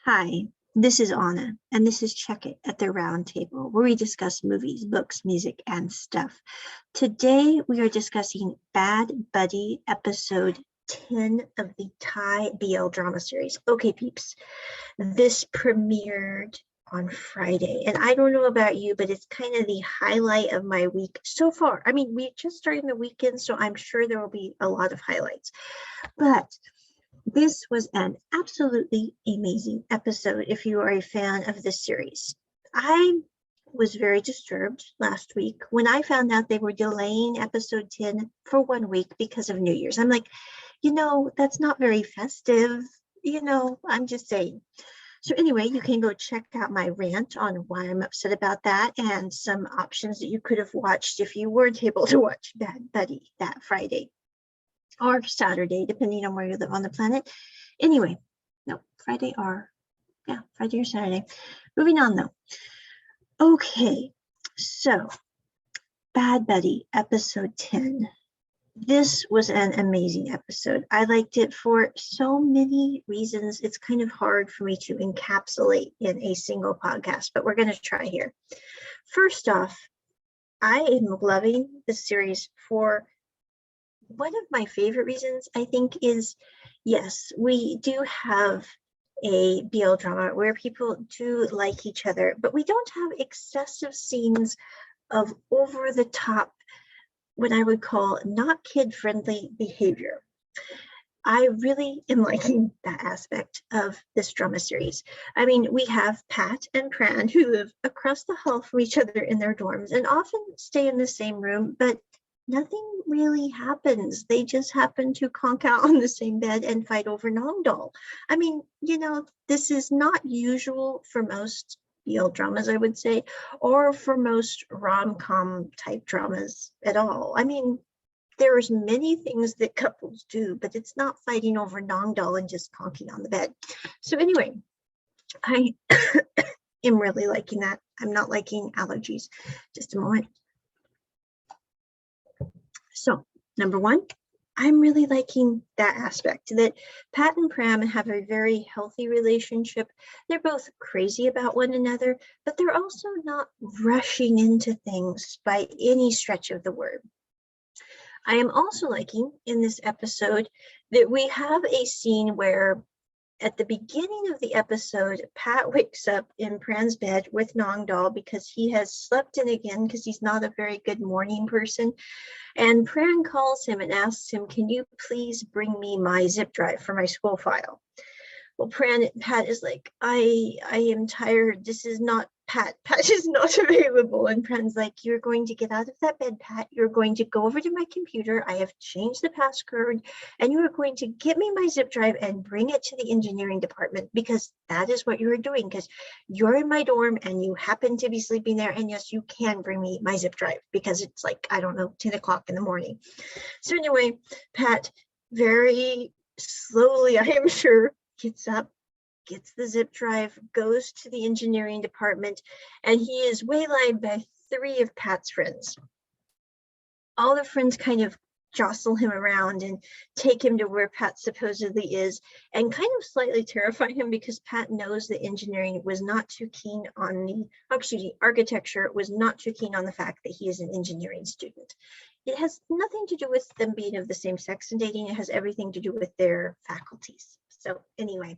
Hi, this is Anna, and this is Check It at the Round Table, where we discuss movies, books, music, and stuff. Today, we are discussing Bad Buddy, episode 10 of the Thai BL drama series. Okay, peeps, this premiered on Friday, and I don't know about you, but it's kind of the highlight of my week so far. I mean, we just started the weekend, so I'm sure there will be a lot of highlights, but this was an absolutely amazing episode if you are a fan of this series. I was very disturbed last week when I found out they were delaying episode 10 for 1 week because of New Year's. I'm like, that's not very festive. I'm just saying. So anyway, you can go check out my rant on why I'm upset about that and some options that you could have watched if you weren't able to watch Bad Buddy that Friday or Saturday, depending on where you live on the planet. Anyway, no, Friday or Saturday. Moving on though. Okay, so Bad Buddy, episode 10. This was an amazing episode. I liked it for so many reasons. It's kind of hard for me to encapsulate in a single podcast, but we're going to try here. First off, I am loving the series for one of my favorite reasons, I think, is yes, we do have a BL drama where people do like each other, but we don't have excessive scenes of over the top, what I would call not kid-friendly behavior. I really am liking that aspect of this drama series. I mean, we have Pat and Pran who live across the hall from each other in their dorms and often stay in the same room, but nothing really happens. They just happen to conk out on the same bed and fight over Knockdown. I mean, this is not usual for most BL dramas, I would say, or for most rom-com type dramas at all. I mean, there's many things that couples do, but it's not fighting over Knockdown and just conking on the bed. So anyway, I am really liking that. I'm not liking allergies. Just a moment. So, number one, I'm really liking that aspect that Pat and Pram have a very healthy relationship. They're both crazy about one another, but they're also not rushing into things by any stretch of the word. I am also liking in this episode that we have a scene where at the beginning of the episode, Pat wakes up in Pran'S bed with Knockdown because he has slept in again because he's not a very good morning person. And Pran calls him and asks him, can you please bring me my zip drive for my school file? Well, Pat is like, I am tired. This is not Pat. Pat is not available. And Pran's like, you're going to get out of that bed, Pat. You're going to go over to my computer. I have changed the passcode, and you are going to get me my zip drive and bring it to the engineering department because that is what you are doing because you're in my dorm and you happen to be sleeping there. And yes, you can bring me my zip drive because it's like, I don't know, 10 o'clock in the morning. So anyway, Pat very slowly, I am sure, gets up, gets the zip drive, goes to the engineering department, and he is waylaid by 3 of Pat's friends. All the friends kind of jostle him around and take him to where Pat supposedly is and kind of slightly terrify him because Pat knows that engineering was not too keen on architecture was not too keen on the fact that he is an engineering student. It has nothing to do with them being of the same sex and dating. It has everything to do with their faculties. So anyway,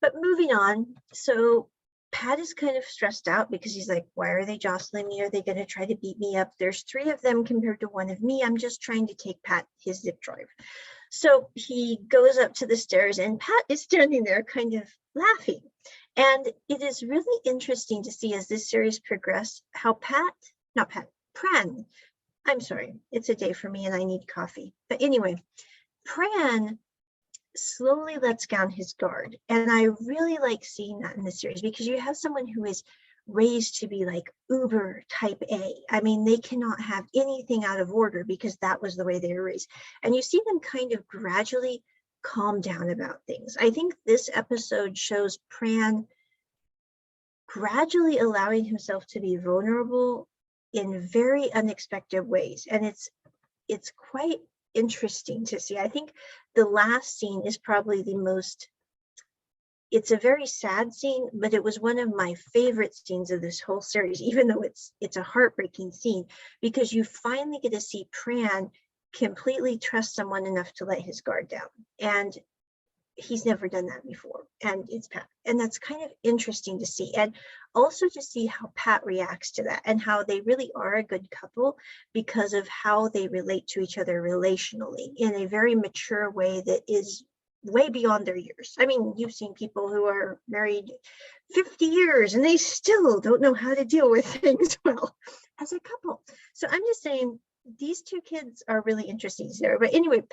but moving on. So Pat is kind of stressed out because he's like, why are they jostling me? Are they going to try to beat me up? There's 3 of them compared to 1 of me. I'm just trying to take Pat his zip drive. So he goes up to the stairs and Pat is standing there kind of laughing. And it is really interesting to see as this series progresses how Pran, I'm sorry, it's a day for me and I need coffee. But anyway, Pran slowly lets down his guard. And I really like seeing that in the series because you have someone who is raised to be like uber type A. I mean, they cannot have anything out of order because that was the way they were raised. And you see them kind of gradually calm down about things. I think this episode shows Pran gradually allowing himself to be vulnerable in very unexpected ways. And it's quite interesting to see. I think the last scene is probably the most it's a very sad scene, but it was one of my favorite scenes of this whole series, even though it's a heartbreaking scene, because you finally get to see Pran completely trust someone enough to let his guard down. And he's never done that before. And it's Pat. And that's kind of interesting to see. And also to see how Pat reacts to that and how they really are a good couple because of how they relate to each other relationally in a very mature way that is way beyond their years. I mean, you've seen people who are married 50 years and they still don't know how to deal with things well as a couple. So I'm just saying these two kids are really interesting there. But anyway,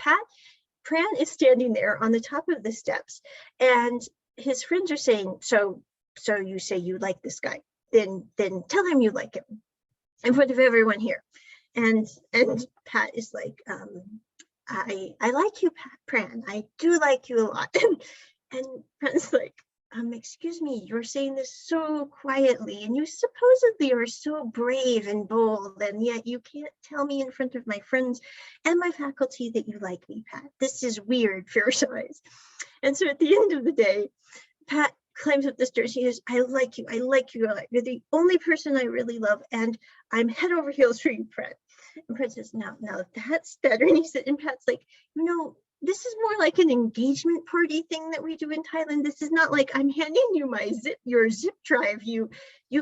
Pran is standing there on the top of the steps and his friends are saying, so you say you like this guy, then tell him you like him in front of everyone here. And Pat is like, I like you, Pran. I do like you a lot. And Pran's like, excuse me, you're saying this so quietly, and you supposedly are so brave and bold, and yet you can't tell me in front of my friends and my faculty that you like me, Pat. This is weird, fierce eyes. And so at the end of the day, Pat climbs up the stairs. He says, I like you. You're the only person I really love, and I'm head over heels for you, Pran. And Pran says, no, that's better. And Pat's like, this is more like an engagement party thing that we do in Thailand. This is not like I'm handing you your zip drive, you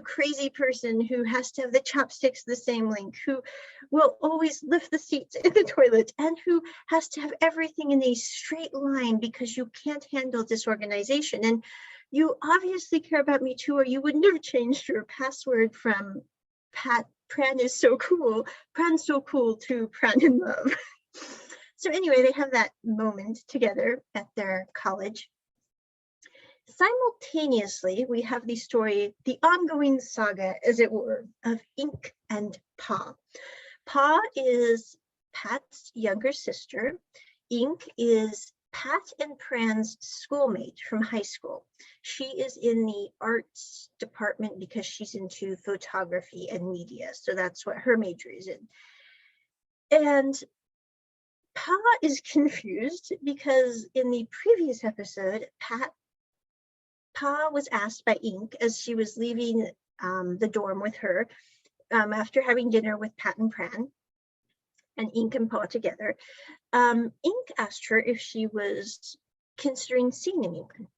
crazy person who has to have the chopsticks the same length, who will always lift the seats in the toilet, and who has to have everything in a straight line because you can't handle disorganization. And you obviously care about me too, or you wouldn't have changed your password from Pran's so cool to Pran in love. So anyway, they have that moment together at their college. Simultaneously, we have the story, the ongoing saga, as it were, of Ink and Pa. Pa is Pat's younger sister. Ink is Pat and Pran's schoolmate from high school. She is in the arts department because she's into photography and media. So that's what her major is in. And Pa is confused because in the previous episode, Pa was asked by Ink as she was leaving the dorm with her after having dinner with Pat and Pran, and Ink and Pa together. Ink asked her if she was considering seeing anyone,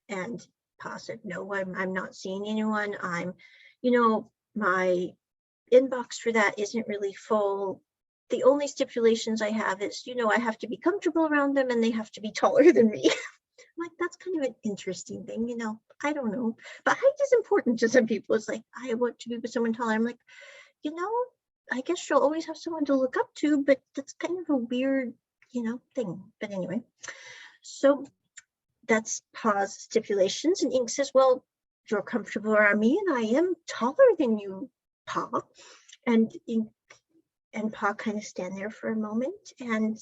and Pa said, no, I'm not seeing anyone. My inbox for that isn't really full. The only stipulations I have is, I have to be comfortable around them and they have to be taller than me. Like, that's kind of an interesting thing, I don't know. But height is important to some people. It's like, I want to be with someone taller. I'm like, I guess you'll always have someone to look up to, but that's kind of a weird, thing. But anyway, so that's Pa's stipulations. And Ink says, well, you're comfortable around me and I am taller than you, Pa. And Ink and Pa kind of stand there for a moment, and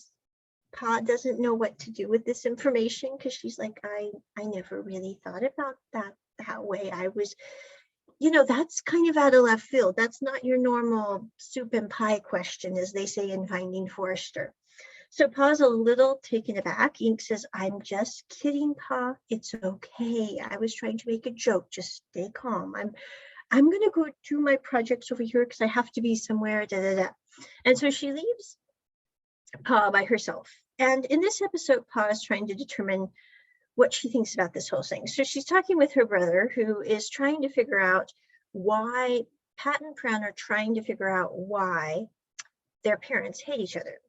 Pa doesn't know what to do with this information because she's like, I never really thought about that way. I was, that's kind of out of left field. That's not your normal soup and pie question, as they say in Finding Forrester. So Pa's a little taken aback. Ink says, I'm just kidding, Pa. It's okay. I was trying to make a joke. Just stay calm. I'm going to go do my projects over here because I have to be somewhere, And so she leaves Pa by herself. And in this episode, Pa is trying to determine what she thinks about this whole thing. So she's talking with her brother, who is trying to figure out why Pat and Pran are trying to figure out why their parents hate each other.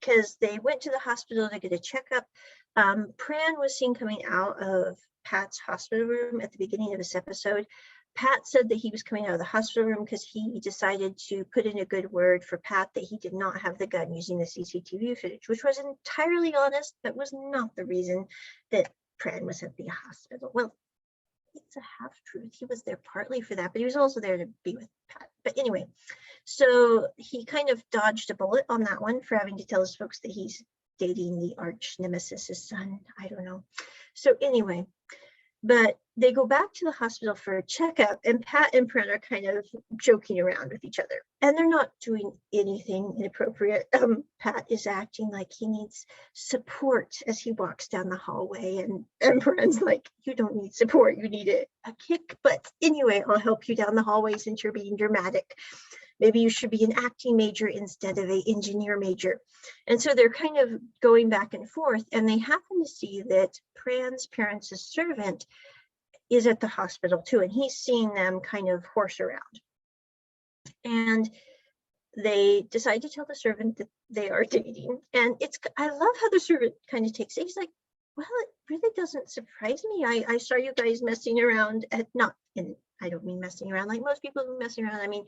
Because they went to the hospital to get a checkup. Pran was seen coming out of Pat's hospital room at the beginning of this episode. Pat said that he was coming out of the hospital room because he decided to put in a good word for Pat that he did not have the gun using the CCTV footage, which was entirely honest, but was not the reason that Pran was at the hospital. Well, it's a half-truth. He was there partly for that, but he was also there to be with Pat. But anyway, so he kind of dodged a bullet on that one for having to tell his folks that he's dating the arch nemesis' son. I don't know. So anyway, But they go back to the hospital for a checkup, and Pat and Pran are kind of joking around with each other, and they're not doing anything inappropriate. Pat is acting like he needs support as he walks down the hallway, and Pran's like, you don't need support, you need a kick. But anyway, I'll help you down the hallway since you're being dramatic. Maybe you should be an acting major instead of an engineer major. And so they're kind of going back and forth, and they happen to see that Pran's parents' servant is at the hospital too, and he's seeing them kind of horse around. And they decide to tell the servant that they are dating. And I love how the servant kind of takes it. He's like, well, it really doesn't surprise me. I saw you guys messing around I don't mean messing around like most people messing around. I mean,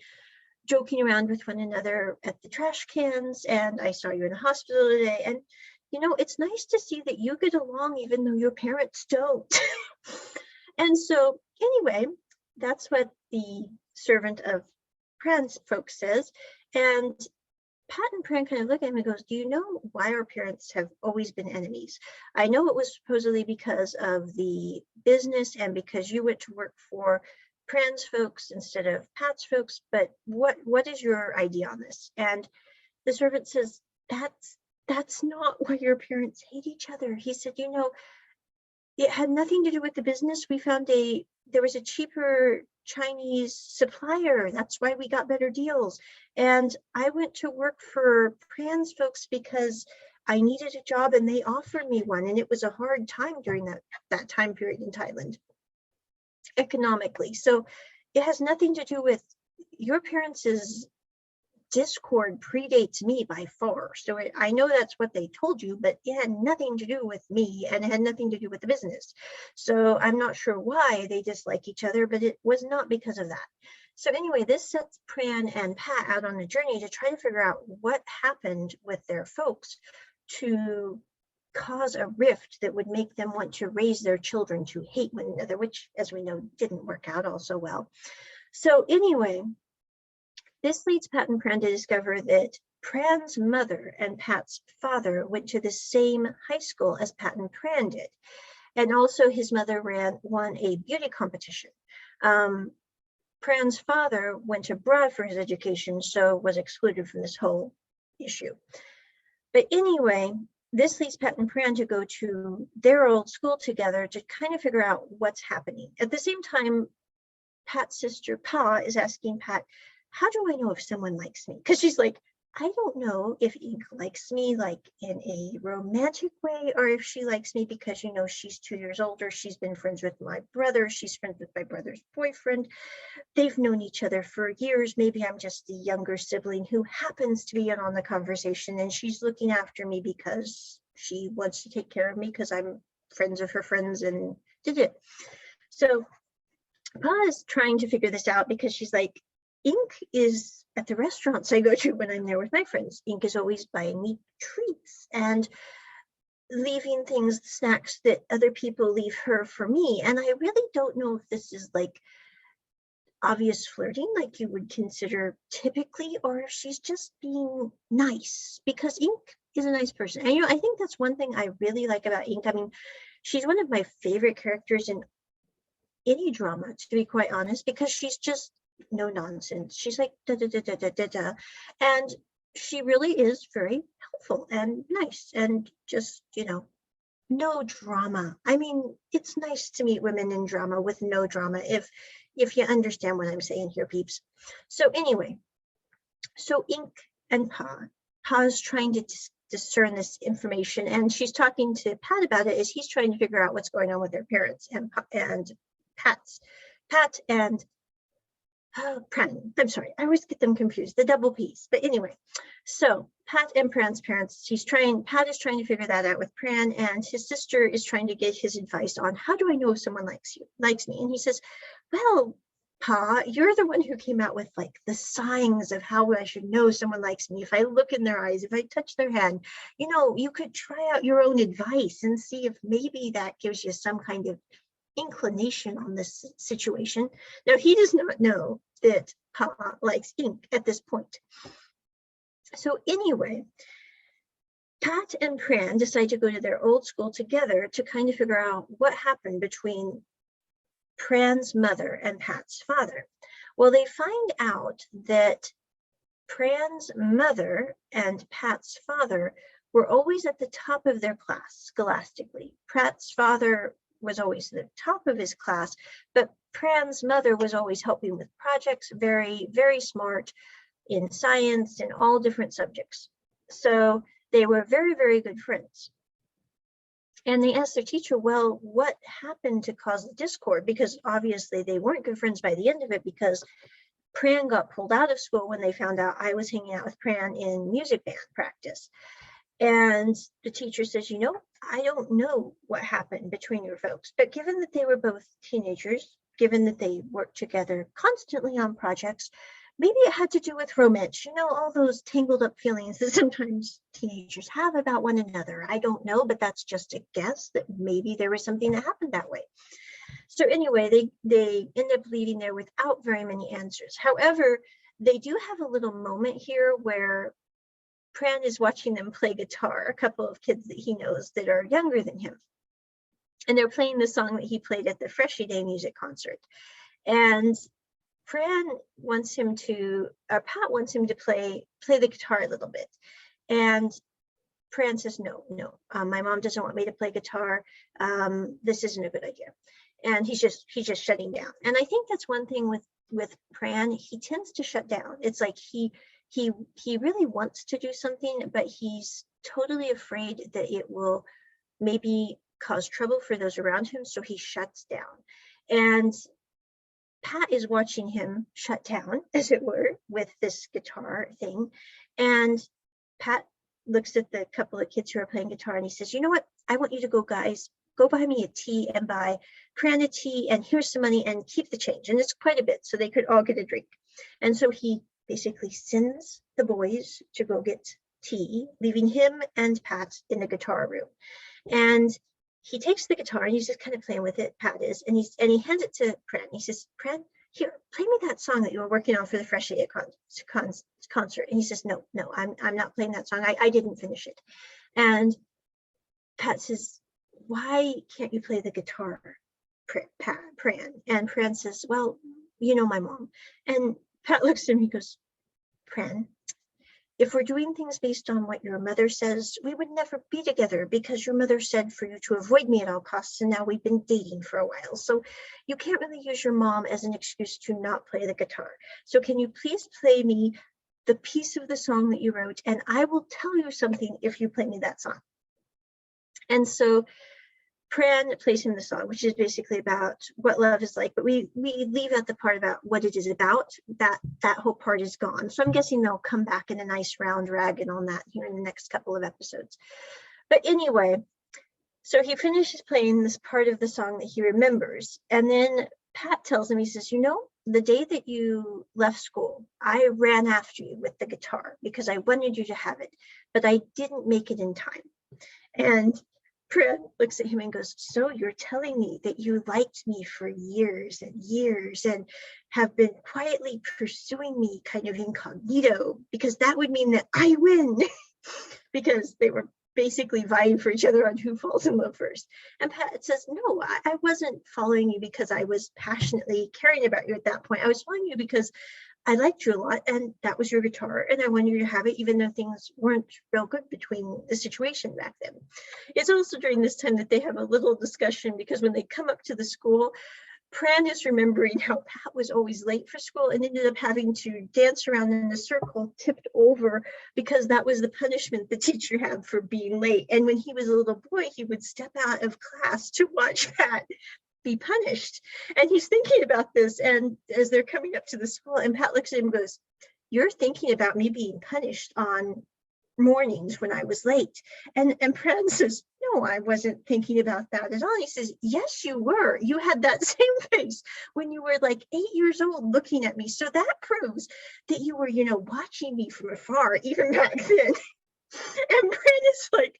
joking around with one another at the trash cans, and I saw you in the hospital today. And, it's nice to see that you get along even though your parents don't. And so anyway, that's what the servant of Pran's folks says. And Pat and Pran kind of look at him and goes, do you know why our parents have always been enemies? I know it was supposedly because of the business and because you went to work for Pran's folks instead of Pat's folks, but what is your idea on this? And the servant says, that's not why your parents hate each other. He said, it had nothing to do with the business. We found there was a cheaper Chinese supplier. That's why we got better deals. And I went to work for Pran's folks because I needed a job and they offered me one. And it was a hard time during that time period in Thailand, economically. So it has nothing to do with your parents' discord predates me by far. So I know that's what they told you, but it had nothing to do with me and it had nothing to do with the business. So I'm not sure why they dislike each other, but it was not because of that. So anyway, this sets Pran and Pat out on a journey to try to figure out what happened with their folks to cause a rift that would make them want to raise their children to hate one another, which, as we know, didn't work out all so well. So anyway, this leads Pat and Pran to discover that Pran's mother and Pat's father went to the same high school as Pat and Pran did. And also his mother won a beauty competition. Pran's father went abroad for his education, so was excluded from this whole issue. But anyway, this leads Pat and Pran to go to their old school together to kind of figure out what's happening. At the same time, Pat's sister, Pa, is asking Pat, how do I know if someone likes me? Because she's like, I don't know if Ink likes me like in a romantic way, or if she likes me because, she's 2 years older. She's been friends with my brother. She's friends with my brother's boyfriend. They've known each other for years. Maybe I'm just the younger sibling who happens to be in on the conversation, and she's looking after me because she wants to take care of me because I'm friends with her friends and did it. So Pa is trying to figure this out because she's like, Ink is at the restaurants I go to when I'm there with my friends. Ink is always buying me treats and leaving things, snacks that other people leave her for me. And I really don't know if this is like obvious flirting like you would consider typically, or if she's just being nice, because Ink is a nice person. And I think that's one thing I really like about Ink. I mean, she's one of my favorite characters in any drama, to be quite honest, because she's just no nonsense. She's like da da da da da da da, and she really is very helpful and nice and just no drama. I mean, it's nice to meet women in drama with no drama, if you understand what I'm saying here, peeps. So anyway, so Ink and Pa's trying to discern this information, and she's talking to Pat about it as he's trying to figure out what's going on with their parents and Pat and Pran. I'm sorry, I always get them confused, the double P's. But anyway, so Pat and Pran's parents, Pat is trying to figure that out with Pran, and his sister is trying to get his advice on how do I know if someone likes me. And he says, well, Pa, you're the one who came out with like the signs of how I should know someone likes me. If I look in their eyes, if I touch their hand, you could try out your own advice and see if maybe that gives you some kind of inclination on this situation. Now, he does not know that Pa likes Ink at this point. So anyway, Pat and Pran decide to go to their old school together to kind of figure out what happened between Pran's mother and Pat's father. Well, they find out that Pran's mother and Pat's father were always at the top of their class scholastically. Pat's father was always at the top of his class, but Pran's mother was always helping with projects, very, very smart in science and all different subjects. So they were very, very good friends. And they asked their teacher, well, what happened to cause the discord? Because obviously they weren't good friends by the end of it, because Pran got pulled out of school when they found out I was hanging out with Pran in music band practice. And the teacher says, I don't know what happened between your folks, but given that they were both teenagers, given that they worked together constantly on projects, maybe it had to do with romance, all those tangled up feelings that sometimes teenagers have about one another. I don't know, but that's just a guess that maybe there was something that happened that way. So anyway, they end up leaving there without very many answers. However, they do have a little moment here where Pran is watching them play guitar, a couple of kids that he knows that are younger than him. And they're playing the song that he played at the Freshie Day music concert. And Pat wants him to play the guitar a little bit. And Pran says, no, my mom doesn't want me to play guitar. This isn't a good idea. And he's just shutting down. And I think that's one thing with Pran, he tends to shut down. It's like he really wants to do something, but he's totally afraid that it will maybe cause trouble for those around him, so he shuts down. And Pat is watching him shut down, as it were, with this guitar thing. And Pat looks at the couple of kids who are playing guitar and he says, you know what? I want you to go buy me a tea and buy Pran a tea, and here's some money, and keep the change. And it's quite a bit, so they could all get a drink. And so he basically sends the boys to go get tea, leaving him and Pat in the guitar room. And he takes the guitar and he's just kind of playing with it, Pat is, and he hands it to Pran. He says, Pran, here, play me that song that you were working on for the Fresh Day concert. And he says, no, I'm not playing that song. I didn't finish it. And Pat says, why can't you play the guitar, Pran? And Pran says, well, my mom. And Pat looks at him, he goes, Pran, if we're doing things based on what your mother says, we would never be together, because your mother said for you to avoid me at all costs, and now we've been dating for a while. So you can't really use your mom as an excuse to not play the guitar. So can you please play me the piece of the song that you wrote, and I will tell you something if you play me that song. And so Pran plays him the song, which is basically about what love is like, but we leave out the part about what it is about. That whole part is gone. So I'm guessing they'll come back in a nice round dragon on that here in the next couple of episodes. But anyway, so he finishes playing this part of the song that he remembers. And then Pat tells him, he says, the day that you left school, I ran after you with the guitar because I wanted you to have it, but I didn't make it in time. And Pran looks at him and goes, so you're telling me that you liked me for years and years and have been quietly pursuing me kind of incognito, because that would mean that I win, because they were basically vying for each other on who falls in love first. And Pat says, no, I wasn't following you because I was passionately caring about you at that point. I was following you because I liked you a lot, and that was your guitar, and I wanted you to have it, even though things weren't real good between the situation back then. It's also during this time that they have a little discussion, because when they come up to the school, Pran is remembering how Pat was always late for school and ended up having to dance around in a circle, tipped over, because that was the punishment the teacher had for being late. And when he was a little boy, he would step out of class to watch Pat be punished. And he's thinking about this, and as they're coming up to the school, and Pat looks at him and goes, you're thinking about me being punished on mornings when I was late. And Pran says, no, I wasn't thinking about that at all. He says, yes, you were. You had that same face when you were like 8 years old looking at me. So that proves that you were, watching me from afar, even back then. And Pran is like,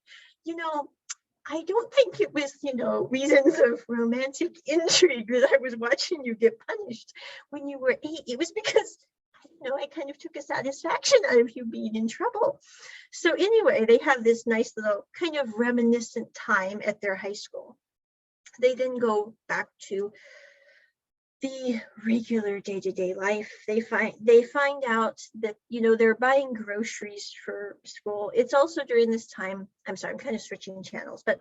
I don't think it was, reasons of romantic intrigue that I was watching you get punished when you were 8. It was because, I kind of took a satisfaction out of you being in trouble. So anyway, they have this nice little kind of reminiscent time at their high school. They then go back to the regular day-to-day life. They find out that, you know, they're buying groceries for school. It's also during this time, I'm sorry, I'm kind of switching channels, but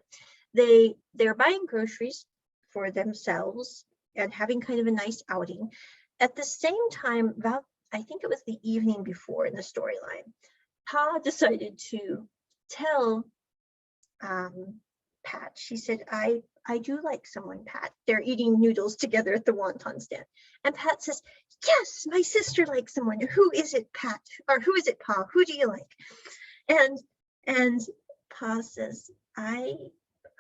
they're buying groceries for themselves and having kind of a nice outing. At the same time, about, I think it was the evening before in the storyline, Pa decided to tell Pat. She said, I do like someone, Pat. They're eating noodles together at the wonton stand. And Pat says, yes, my sister likes someone. Who is it, Pat? Or who is it, Pa? Who do you like? And Pa says, I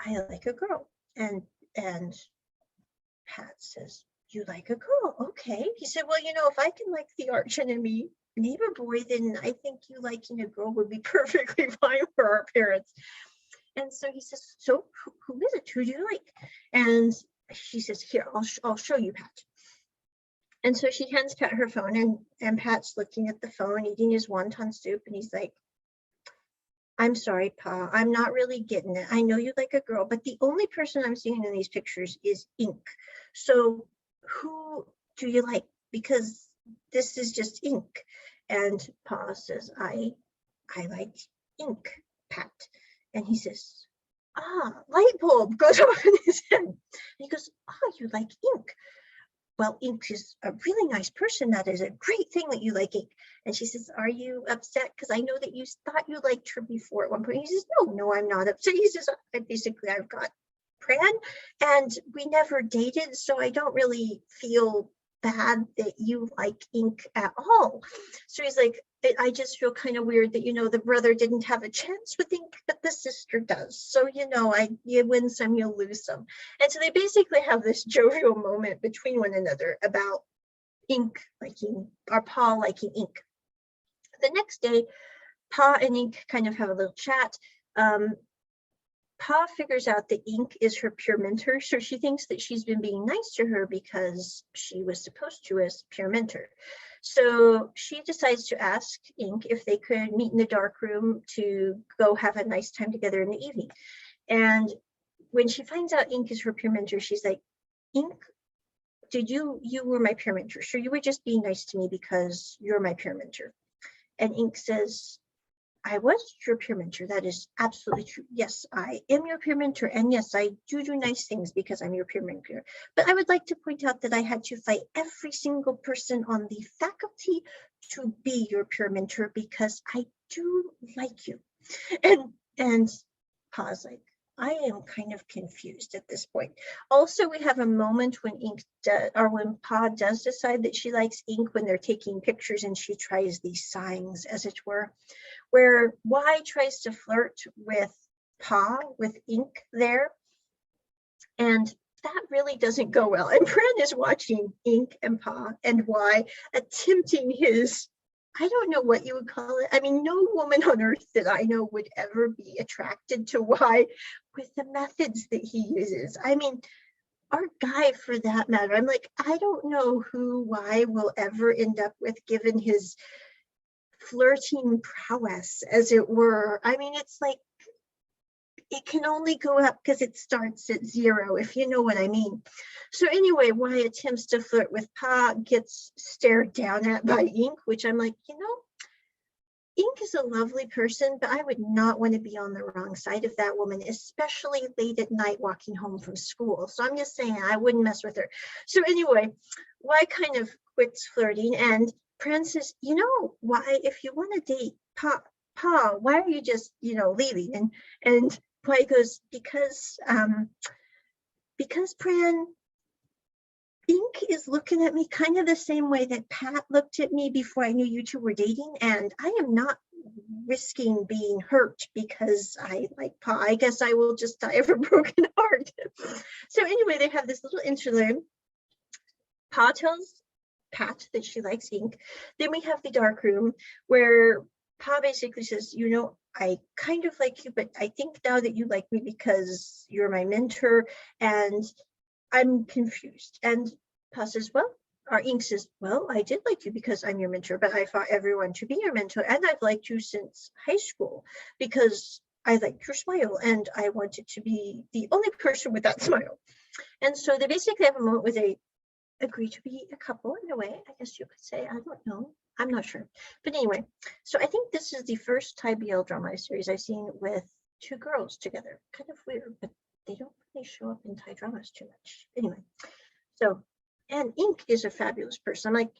like a girl. And Pat says, you like a girl? Okay. He said, well, you know, if I can like the arch enemy neighbor boy, then I think you liking a girl would be perfectly fine for our parents. And so he says, so who is it? Who do you like? And she says, here, I'll show you, Pat. And so she hands Pat her phone, and Pat's looking at the phone, eating his wonton soup, and he's like, I'm sorry, Pa, I'm not really getting it. I know you like a girl, but the only person I'm seeing in these pictures is ink. So who do you like? Because this is just ink. And Pa says, I like ink, Pat. And he says, light bulb goes off in his head. And he goes, you like ink. Well, ink is a really nice person. That is a great thing that you like ink. And she says, are you upset? Because I know that you thought you liked her before at one point. He says, no, I'm not upset. He says, I've got Pran, and we never dated, so I don't really feel bad that you like ink at all. So he's like, I just feel kind of weird that, you know, the brother didn't have a chance with ink, but the sister does. So, you know, you win some, you'll lose some. And so they basically have this jovial moment between one another about ink liking, or Pa liking ink. The next day, Pa and Ink kind of have a little chat. Pa figures out that Ink is her peer mentor, so she thinks that she's been being nice to her because she was supposed to as peer mentor. So she decides to ask Ink if they could meet in the dark room to go have a nice time together in the evening. And when she finds out Ink is her peer mentor, she's like, Ink, you were my peer mentor, so you were just being nice to me because you're my peer mentor. And Ink says, I was your peer mentor. That is absolutely true. Yes, I am your peer mentor. And yes, I do nice things because I'm your peer mentor. But I would like to point out that I had to fight every single person on the faculty to be your peer mentor because I do like you. And Pa's like, I am kind of confused at this point. Also, we have a moment when when Pa does decide that she likes Ink when they're taking pictures and she tries these signs, as it were, where Y tries to flirt with Pa, with Ink there. And that really doesn't go well. And Pran is watching Ink and Pa and Y attempting his, I don't know what you would call it. I mean, no woman on earth that I know would ever be attracted to Y with the methods that he uses. I mean, our guy for that matter, I'm like, I don't know who Y will ever end up with given his flirting prowess, as it were. I mean, it's like, it can only go up because it starts at 0, if you know what I mean. So anyway, Y attempts to flirt with Pa, gets stared down at by Ink, which I'm like, you know, Ink is a lovely person, but I would not want to be on the wrong side of that woman, especially late at night walking home from school. So I'm just saying I wouldn't mess with her. So anyway, Y kind of quits flirting, and Pran says, you know, Y, if you want to date Pa, why are you just, you know, leaving? And Y goes, because Pran, Ink is looking at me kind of the same way that Pat looked at me before I knew you two were dating, and I am not risking being hurt because I like Pa. I guess I will just die of a broken heart. So anyway, they have this little interlude. Pa tells Pat that she likes Ink. Then we have the dark room where Pa basically says, you know, I kind of like you, but I think now that you like me because you're my mentor, and I'm confused. And Pa says, well, or Ink says, well, I did like you because I'm your mentor, but I thought everyone to be your mentor, and I've liked you since high school because I liked your smile, and I wanted to be the only person with that smile. And so they basically have a moment with a agree to be a couple in a way, I guess you could say. I don't know. I'm not sure. But anyway, so I think this is the first Thai BL drama series I've seen with two girls together. Kind of weird, but they don't really show up in Thai dramas too much. Anyway, so, and Ink is a fabulous person. I'm like,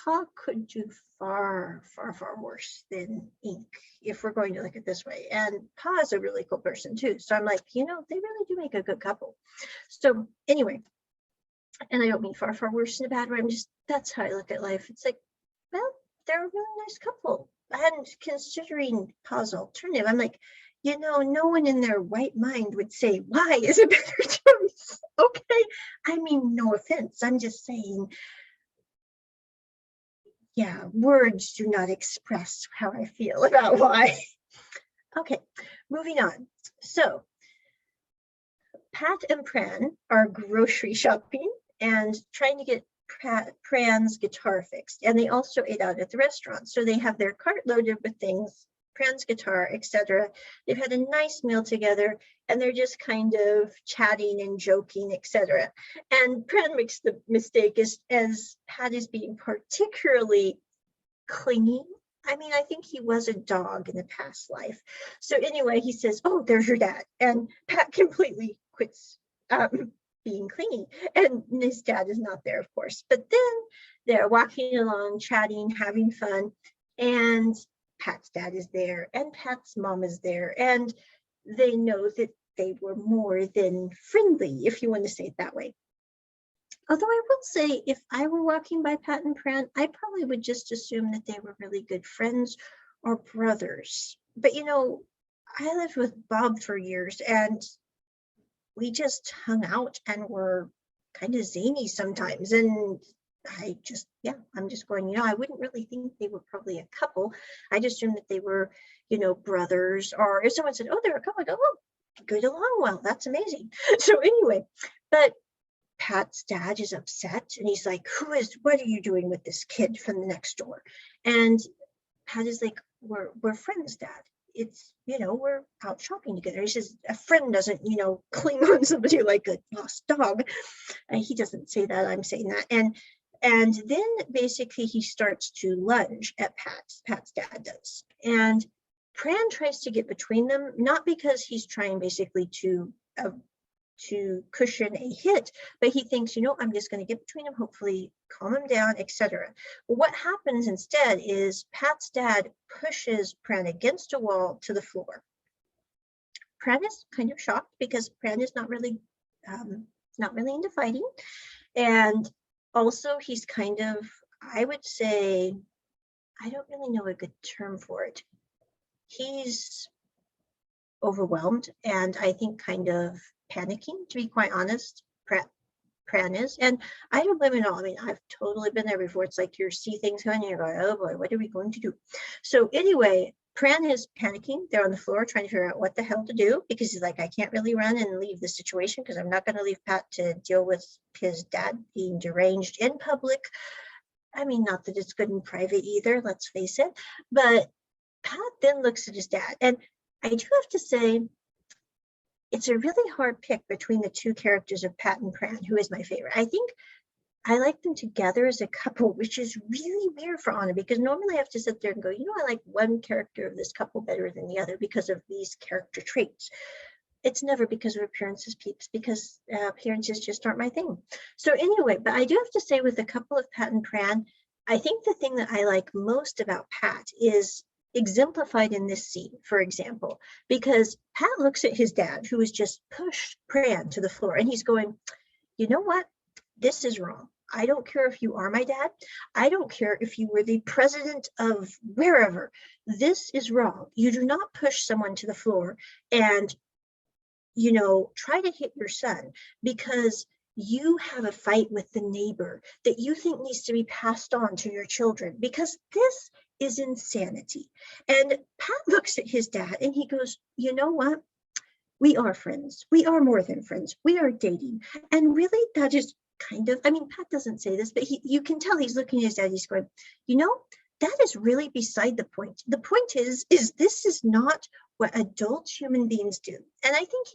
Pa could do far, far, far worse than Ink, if we're going to look at it this way. And Pa is a really cool person too. So I'm like, they really do make a good couple. So anyway, and I don't mean far, far worse in a bad way. That's how I look at life. It's like, well, they're a really nice couple. And considering Pa's alternative, I'm like, no one in their right mind would say Y is a better choice. Okay. I mean, no offense. I'm just saying, yeah, words do not express how I feel about Y. Okay, moving on. So Pat and Pran are grocery shopping and trying to get Pran's guitar fixed. And they also ate out at the restaurant. So they have their cart loaded with things, Pran's guitar, etc. They've had a nice meal together and they're just kind of chatting and joking, etc. And Pran makes the mistake as Pat is being particularly clingy. I mean, I think he was a dog in a past life. So anyway, he says, "Oh, there's your dad." And Pat completely quits being clingy. And his dad is not there, of course. But then they're walking along, chatting, having fun. And Pat's dad is there and Pat's mom is there. And they know that they were more than friendly, if you want to say it that way. Although I will say, if I were walking by Pat and Pran, I probably would just assume that they were really good friends or brothers. But I lived with Bob for years and we just hung out and were kind of zany sometimes. And I'm just going, I wouldn't really think they were probably a couple. I just assumed that they were, brothers. Or if someone said, "Oh, they're a couple," I go, "Oh, good along well. That's amazing." So anyway, but Pat's dad is upset and he's like, "What are you doing with this kid from the next door?" And Pat is like, we're friends, Dad. It's, we're out shopping together. He says, a friend doesn't, cling on somebody like a lost dog. And he doesn't say that, I'm saying that. And then basically he starts to lunge at Pat's dad does. And Pran tries to get between them, not because he's trying basically to cushion a hit, but he thinks, I'm just going to get between them, hopefully calm him down, etc. Well, what happens instead is Pat's dad pushes Pran against a wall to the floor. Pran is kind of shocked because Pran is not really into fighting, and also he's kind of, I would say, I don't really know a good term for it. He's overwhelmed and I think kind of panicking, to be quite honest. Pran is, and I don't blame it all. I mean, I've totally been there before. It's like you see things going and you're going, "Oh boy, what are we going to do?" So anyway, Pran is panicking. They're on the floor trying to figure out what the hell to do because he's like, "I can't really run and leave the situation because I'm not going to leave Pat to deal with his dad being deranged in public." I mean, not that it's good in private either, let's face it. But Pat then looks at his dad, and I do have to say, it's a really hard pick between the two characters of Pat and Pran, who is my favorite. I think I like them together as a couple, which is really weird for Onna, because normally I have to sit there and go, I like one character of this couple better than the other because of these character traits. It's never because of appearances, peeps, because appearances just aren't my thing. So anyway, but I do have to say with a couple of Pat and Pran, I think the thing that I like most about Pat is exemplified in this scene, for example, because Pat looks at his dad, who has just pushed Pran to the floor, and he's going, "You know what? This is wrong. I don't care if you are my dad. I don't care if you were the president of wherever. This is wrong. You do not push someone to the floor and, try to hit your son because you have a fight with the neighbor that you think needs to be passed on to your children, because this is insanity." And Pat looks at his dad and he goes, "You know what? We are friends. We are more than friends. We are dating." And really, that is kind of, I mean, Pat doesn't say this, but you can tell he's looking at his dad, he's going, that is really beside the point. The point is this is not what adult human beings do. And I think,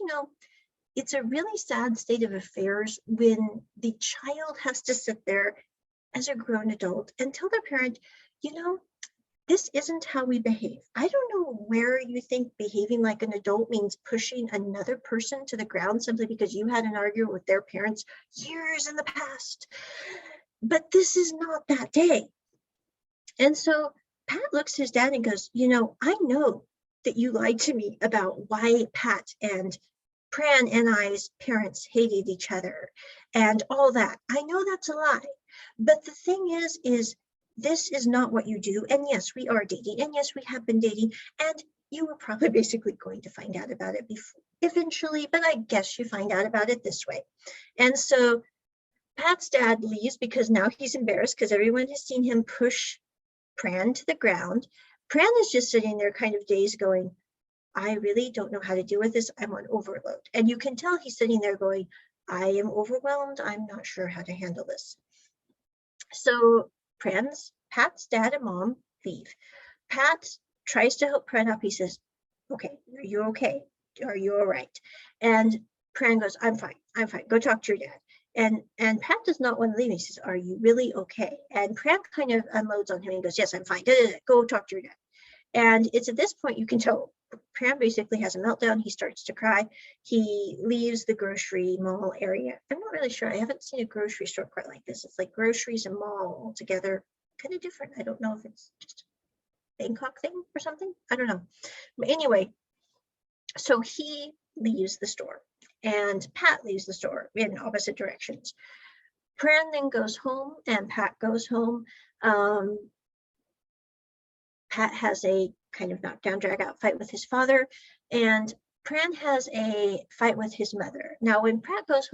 it's a really sad state of affairs when the child has to sit there as a grown adult and tell their parent, you know, this isn't how we behave. I don't know where you think behaving like an adult means pushing another person to the ground simply because you had an argument with their parents years in the past. But this is not that day. And so Pat looks at his dad and goes, you know, I know that you lied to me about why Pat and Pran and I's parents hated each other and all that. I know that's a lie. But the thing is this is not what you do. And yes, we are dating. And yes, we have been dating. And you were probably basically going to find out about it before, eventually, but I guess you find out about it this way. And so Pat's dad leaves because now he's embarrassed because everyone has seen him push Pran to the ground. Pran is just sitting there kind of dazed going, I really don't know how to deal with this. I'm on overload. And you can tell he's sitting there going, I am overwhelmed. I'm not sure how to handle this. So Pat's dad and mom leave. Pat tries to help Pran up. He says, okay, are you okay? Are you all right? And Pran goes, I'm fine. Go talk to your dad. And Pat does not want to leave. He says, are you really okay? And Pran kind of unloads on him and goes, yes, I'm fine. Go talk to your dad. And it's at this point you can tell Pran basically has a meltdown. He starts to cry. He leaves the grocery mall area. I'm not really sure. I haven't seen a grocery store quite like this. It's like groceries and mall all together, kind of different. I don't know if it's just a Bangkok thing or something. I don't know. But anyway, so he leaves the store and Pat leaves the store in opposite directions. Pran then goes home and Pat goes home. Pat has a kind of knockdown, drag out fight with his father, and Pran has a fight with his mother. Now, when Pran goes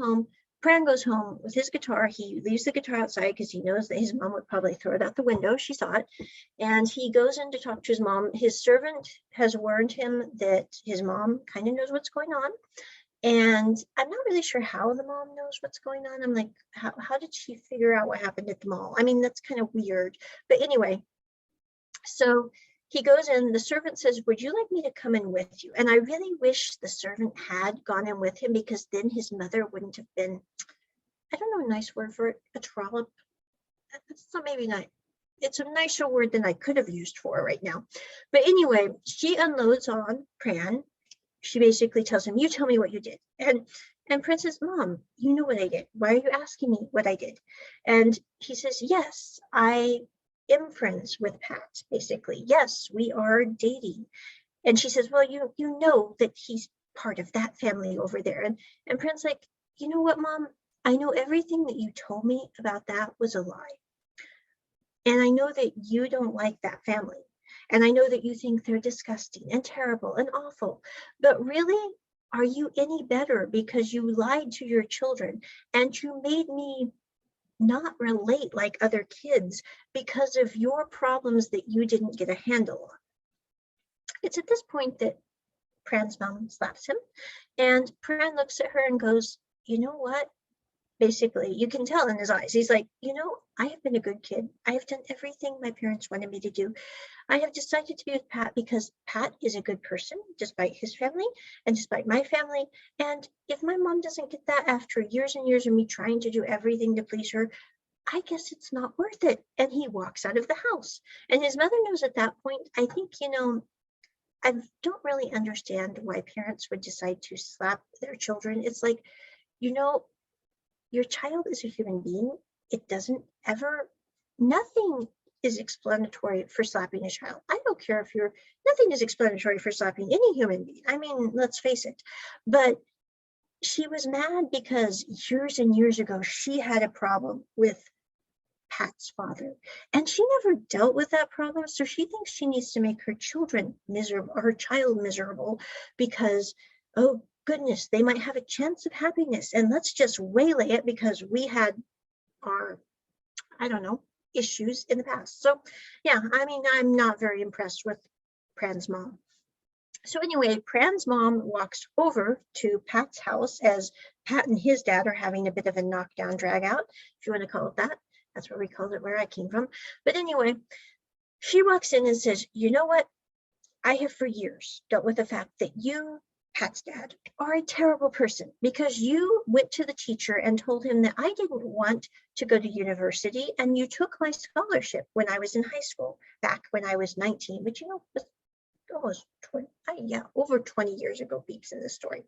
home with his guitar. He leaves the guitar outside because he knows that his mom would probably throw it out the window. She saw it. And he goes in to talk to his mom. His servant has warned him that his mom kind of knows what's going on. And I'm not really sure how the mom knows what's going on. I'm like, how did she figure out what happened at the mall? I mean, that's kind of weird. But anyway, so he goes in, the servant says, would you like me to come in with you? And I really wish the servant had gone in with him because then his mother wouldn't have been, I don't know a nice word for it, a trollop. It's not maybe not, it's a nicer word than I could have used for it right now. But anyway, she unloads on Pran. She basically tells him, you tell me what you did. And Pran says, Mom, you know what I did. Why are you asking me what I did? And he says, yes, I am friends with Pat, basically. Yes, we are dating. And she says, well, you know that he's part of that family over there. And Pran's like, you know what, Mom? I know everything that you told me about that was a lie. And I know that you don't like that family. And I know that you think they're disgusting and terrible and awful. But really, are you any better because you lied to your children and you made me not relate like other kids because of your problems that you didn't get a handle on? It's at this point that Pran's mom slaps him, and Pran looks at her and goes, you know what? Basically, you can tell in his eyes. He's like, you know, I have been a good kid. I have done everything my parents wanted me to do. I have decided to be with Pat because Pat is a good person, despite his family and despite my family. And if my mom doesn't get that after years and years of me trying to do everything to please her, I guess it's not worth it. And he walks out of the house. And his mother knows at that point, I think, you know, I don't really understand why parents would decide to slap their children. It's like, you know, your child is a human being. It doesn't ever, nothing is explanatory for slapping a child. I don't care if nothing is explanatory for slapping any human being. I mean, let's face it. But she was mad because years and years ago, she had a problem with Pat's father, and she never dealt with that problem. So she thinks she needs to make her children miserable, her child miserable, because, oh goodness, they might have a chance of happiness, and let's just waylay it because we had our, I don't know, issues in the past. So yeah, I mean, I'm not very impressed with Pran's mom. So anyway, Pran's mom walks over to Pat's house as Pat and his dad are having a bit of a knockdown drag out, if you want to call it that. That's what we called it where I came from. But anyway, she walks in and says, you know what? I have for years dealt with the fact that you Pat's dad, are a terrible person because you went to the teacher and told him that I didn't want to go to university, and you took my scholarship when I was in high school, back when I was 19, which, you know, was almost 20, yeah, over 20 years ago, beeps in this story.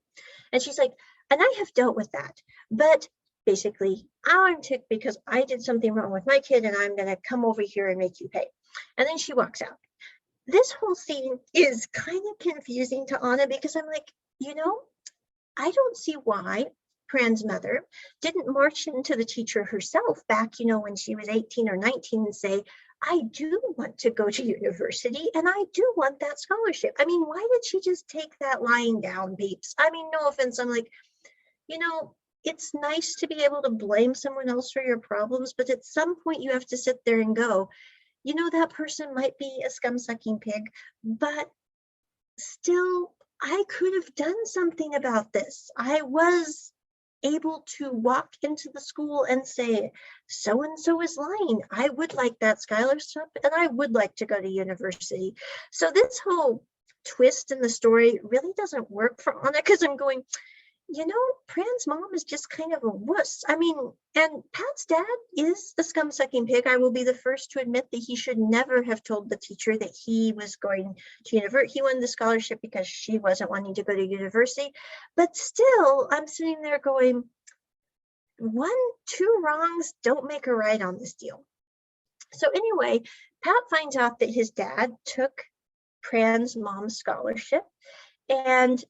And she's like, and I have dealt with that, but basically I'm ticked because I did something wrong with my kid and I'm going to come over here and make you pay. And then she walks out. This whole scene is kind of confusing to Anna because I'm like, you know, I don't see why Pran's mother didn't march into the teacher herself back, you know, when she was 18 or 19 and say, I do want to go to university and I do want that scholarship. I mean, why did she just take that lying down, beeps? I mean, no offense. I'm like, you know, it's nice to be able to blame someone else for your problems, but at some point you have to sit there and go, you know, that person might be a scum-sucking pig, but still, I could have done something about this. I was able to walk into the school and say, so-and-so is lying. I would like that scholarship and I would like to go to university. So this whole twist in the story really doesn't work for Anna because I'm going, you know, Pran's mom is just kind of a wuss. I mean, and Pat's dad is the scum-sucking pig. I will be the first to admit that he should never have told the teacher that he was going to university. He won the scholarship because she wasn't wanting to go to university. But still, I'm sitting there going, two wrongs don't make a right on this deal. So anyway, Pat finds out that his dad took Pran's mom's scholarship, and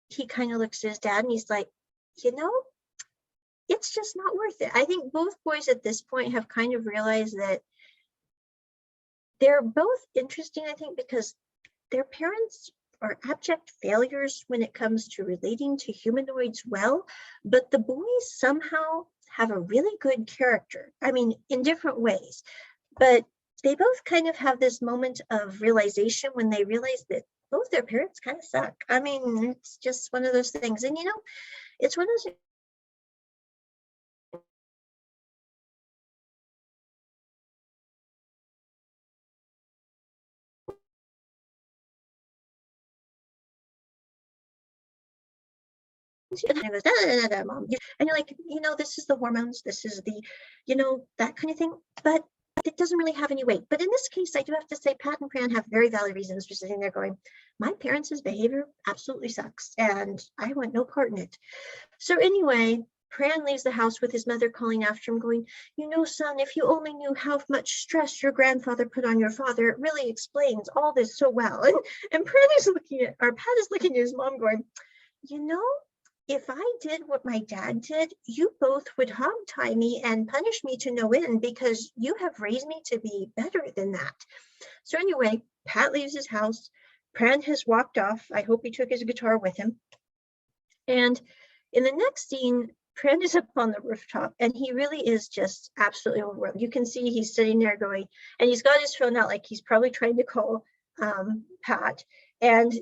he kind of looks at his dad and he's like, you know, it's just not worth it. I think both boys at this point have kind of realized that they're both interesting, I think, because their parents are abject failures when it comes to relating to humanoids well, but the boys somehow have a really good character. I mean, in different ways, but they both kind of have this moment of realization when they realize that both their parents kind of suck. I mean, it's just one of those things. And, you know, it's one of those and I goes, da, da, da, da, mom. And you're like, you know, this is the hormones, this is the, you know, that kind of thing. But it doesn't really have any weight. But in this case, I do have to say Pat and Pran have very valid reasons for sitting there going, my parents' behavior absolutely sucks and I want no part in it. So anyway, Pran leaves the house with his mother calling after him going, you know, son, if you only knew how much stress your grandfather put on your father, it really explains all this so well. And Pran is looking at, or Pat is looking at his mom going, you know, if I did what my dad did, you both would hog tie me and punish me to no end because you have raised me to be better than that. So anyway, Pat leaves his house. Pran has walked off. I hope he took his guitar with him. And in the next scene, Pran is up on the rooftop and he really is just absolutely overwhelmed. You can see he's sitting there going, and he's got his phone out like he's probably trying to call Pat. And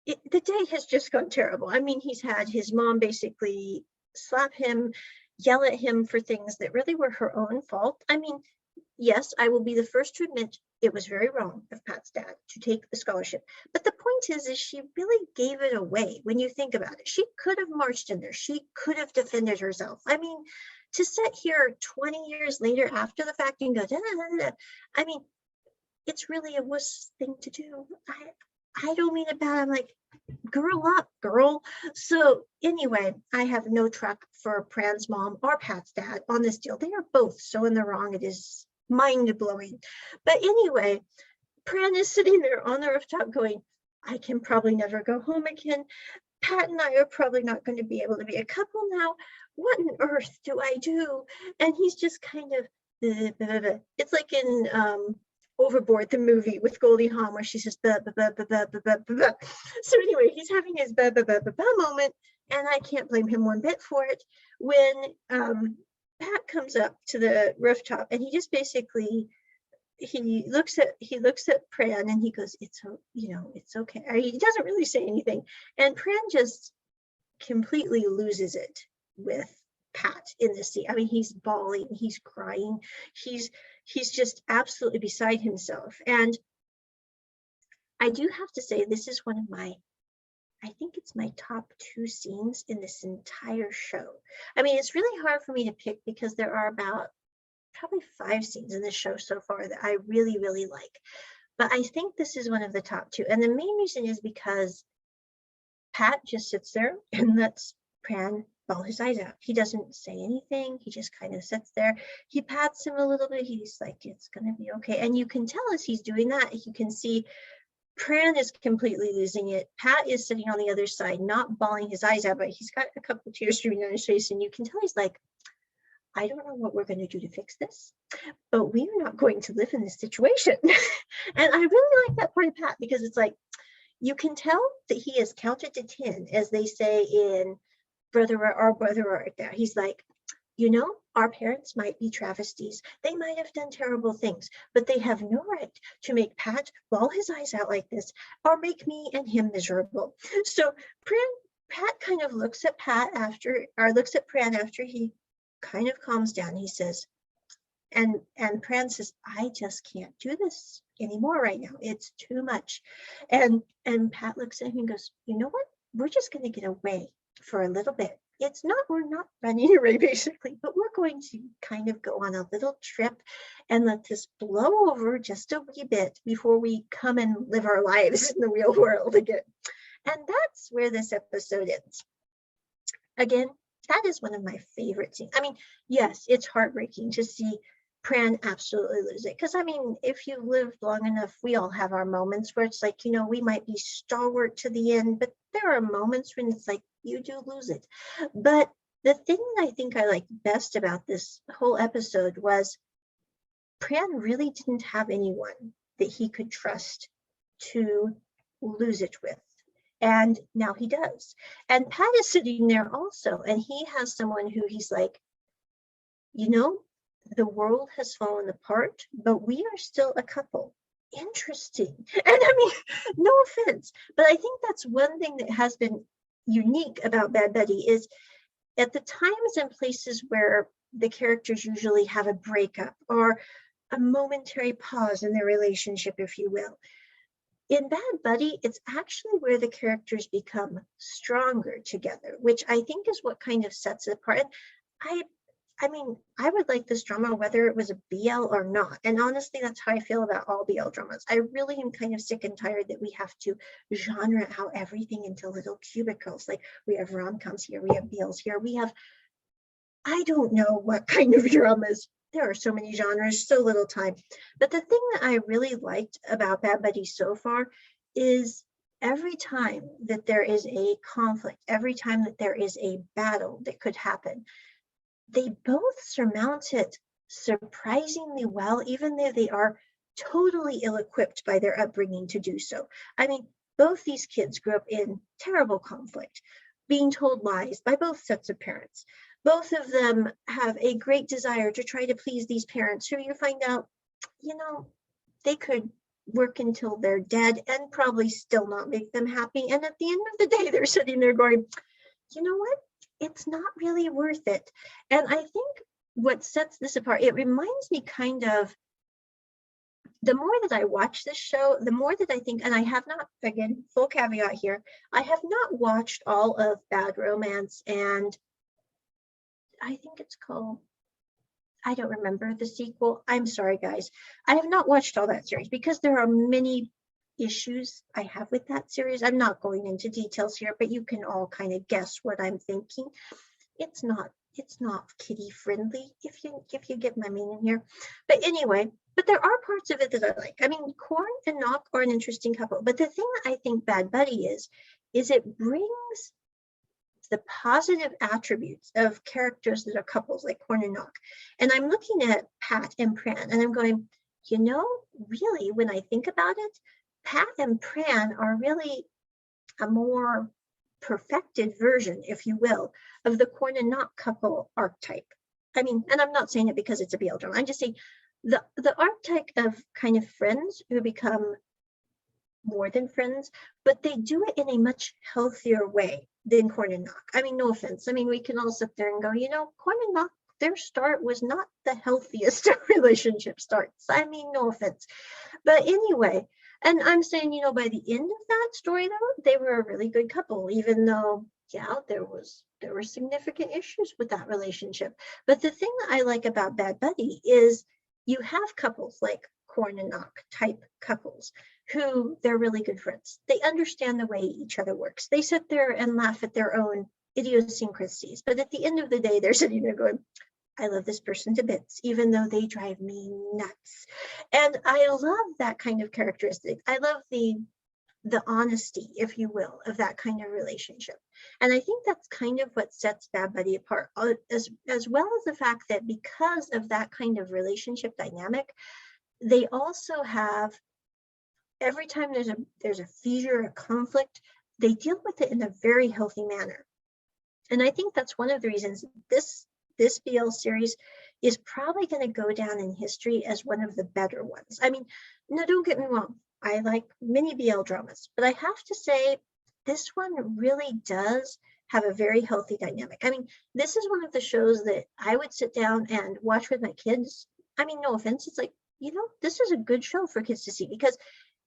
the day has just gone terrible. I mean, he's had his mom basically slap him, yell at him for things that really were her own fault. I mean, yes, I will be the first to admit it was very wrong of Pat's dad to take the scholarship. But the point is she really gave it away when you think about it. She could have marched in there. She could have defended herself. I mean, to sit here 20 years later after the fact and go, da, da, da, da, I mean, it's really a wuss thing to do. I don't mean it bad. I'm like, grow up, girl. So anyway, I have no truck for Pran's mom or Pat's dad on this deal. They are both so in the wrong. It is mind-blowing. But anyway, Pran is sitting there on the rooftop going, I can probably never go home again. Pat and I are probably not going to be able to be a couple now. What on earth do I do? And he's just kind of, it's like in Overboard, the movie with Goldie Hawn, where she says, bah, bah, bah, bah, bah, bah, bah, bah. So anyway, he's having his bah, bah, bah, bah, bah moment, and I can't blame him one bit for it. When Pat comes up to the rooftop, and he just basically, he looks at Pran, and he goes, it's, you know, it's okay. He doesn't really say anything, and Pran just completely loses it with Pat in this scene. I mean, he's bawling, he's crying, he's just absolutely beside himself. And I do have to say, this is one of my I think it's my top 2 scenes in this entire show. I mean, it's really hard for me to pick because there are about probably 5 scenes in this show so far that I really, really like. But I think this is one of the top 2. And the main reason is because Pat just sits there and lets Pran bawl his eyes out. He doesn't say anything. He just kind of sits there. He pats him a little bit. He's like, it's going to be okay. And you can tell as he's doing that, you can see Pran is completely losing it. Pat is sitting on the other side, not bawling his eyes out, but he's got a couple of tears streaming down his face. And you can tell he's like, I don't know what we're going to do to fix this, but we are not going to live in this situation. And I really like that part of Pat because it's like, you can tell that he has counted to 10, as they say in Brother Art Thou. He's like, you know, our parents might be travesties. They might have done terrible things, but they have no right to make Pat bawl his eyes out like this or make me and him miserable. So Pat kind of looks at Pran after he kind of calms down. He says, and Pran says, I just can't do this anymore right now. It's too much. And Pat looks at him and goes, you know what? We're just going to get away for a little bit. We're not running away basically, but we're going to kind of go on a little trip and let this blow over just a wee bit before we come and live our lives in the real world again. And that's where this episode ends. Again, that is one of my favorite scenes. I mean, yes, it's heartbreaking to see Pran absolutely lose it. Because, I mean, if you lived long enough, we all have our moments where it's like, you know, we might be stalwart to the end, but there are moments when it's like, you do lose it. But the thing that I think I liked best about this whole episode was Pran really didn't have anyone that he could trust to lose it with. And now he does. And Pat is sitting there also, and he has someone who he's like, you know, the world has fallen apart, but we are still a couple. Interesting. And I mean, no offense, but I think that's one thing that has been unique about Bad Buddy is at the times and places where the characters usually have a breakup or a momentary pause in their relationship, if you will. In Bad Buddy, it's actually where the characters become stronger together, which I think is what kind of sets it apart. I mean, I would like this drama whether it was a BL or not. And honestly, that's how I feel about all BL dramas. I really am kind of sick and tired that we have to genre out everything into little cubicles. Like we have rom-coms here, we have BLs here, we have, I don't know what kind of dramas. There are so many genres, so little time. But the thing that I really liked about Bad Buddy so far is every time that there is a conflict, every time that there is a battle that could happen, they both surmount it surprisingly well, even though they are totally ill-equipped by their upbringing to do so. I mean, both these kids grew up in terrible conflict, being told lies by both sets of parents. Both of them have a great desire to try to please these parents who you find out, you know, they could work until they're dead and probably still not make them happy. And at the end of the day, they're sitting there going, you know what? It's not really worth it. And I think what sets this apart, it reminds me kind of, the more that I watch this show, the more that I think, and I have not, again, full caveat here, I have not watched all of Bad Romance, and I think it's called, I don't remember the sequel. I'm sorry, guys. I have not watched all that series because there are many issues I have with that series. I'm not going into details here, but you can all kind of guess what I'm thinking. It's not kiddie friendly, if you get my meaning here. But anyway, but there are parts of it that I like. I mean, Korn and Knock are an interesting couple, but the thing that I think Bad Buddy is it brings the positive attributes of characters that are couples like Korn and Knock. And I'm looking at Pat and Pran, and I'm going, you know, really, when I think about it, Pat and Pran are really a more perfected version, if you will, of the Korn and Knock couple archetype. I mean, and I'm not saying it because it's a BL drama. I'm just saying the archetype of kind of friends who become more than friends, but they do it in a much healthier way than Korn and Knock. I mean, no offense. I mean, we can all sit there and go, you know, Korn and Knock, their start was not the healthiest relationship starts. I mean, no offense. But anyway, And I'm saying, you know, by the end of that story, though, they were a really good couple, even though, yeah, there were significant issues with that relationship. But the thing that I like about Bad Buddy is you have couples like Corn and Knock type couples who they're really good friends. They understand the way each other works. They sit there and laugh at their own idiosyncrasies. But at the end of the day, they're sitting there going, I love this person to bits, even though they drive me nuts. And I love that kind of characteristic. I love the honesty, if you will, of that kind of relationship. And I think that's kind of what sets Bad Buddy apart, as well as the fact that because of that kind of relationship dynamic, they also have, every time there's a feature, a conflict, they deal with it in a very healthy manner. And I think that's one of the reasons this BL series is probably going to go down in history as one of the better ones. I mean, no, don't get me wrong. I like many BL dramas, but I have to say this one really does have a very healthy dynamic. I mean, this is one of the shows that I would sit down and watch with my kids. I mean, no offense. It's like, you know, this is a good show for kids to see because,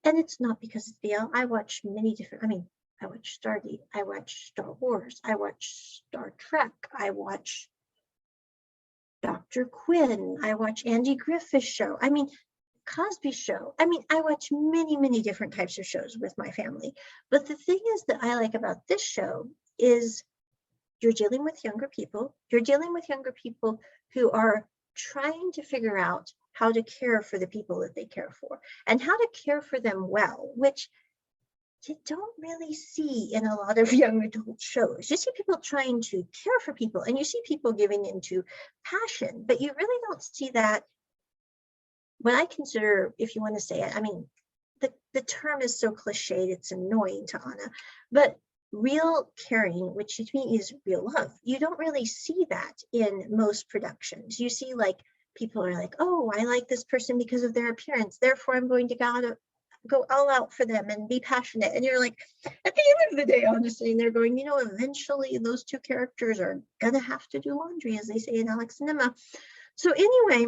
and it's not because it's BL. I watch many different, I mean, I watch Stargate, I watch Star Wars, I watch Star Trek, I watch Dr. Quinn, I watch Andy Griffith's show, I mean, Cosby Show. I mean, I watch many, many different types of shows with my family. But the thing is that I like about this show is you're dealing with younger people. You're dealing with younger people who are trying to figure out how to care for the people that they care for and how to care for them well, which you don't really see in a lot of young adult shows. You see people trying to care for people and you see people giving into passion, but you really don't see that. What I consider, if you want to say it, I mean, the term is so cliched, it's annoying to Anna, but real caring, which to me is real love, you don't really see that in most productions. You see like people are like, oh, I like this person because of their appearance, therefore I'm going to go all out for them and be passionate. And you're like, at the end of the day, honestly, they're going, you know, eventually those two characters are gonna have to do laundry, as they say in Alex and Emma. So anyway,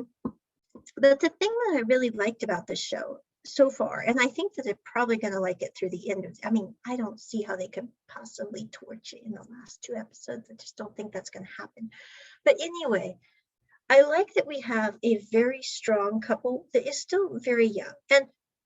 but the thing that I really liked about this show so far, and I think that they're probably going to like it through the end of, I mean, I don't see how they could possibly torch it in the last 2 episodes. I just don't think that's going to happen. But anyway, I like that we have a very strong couple that is still very young. And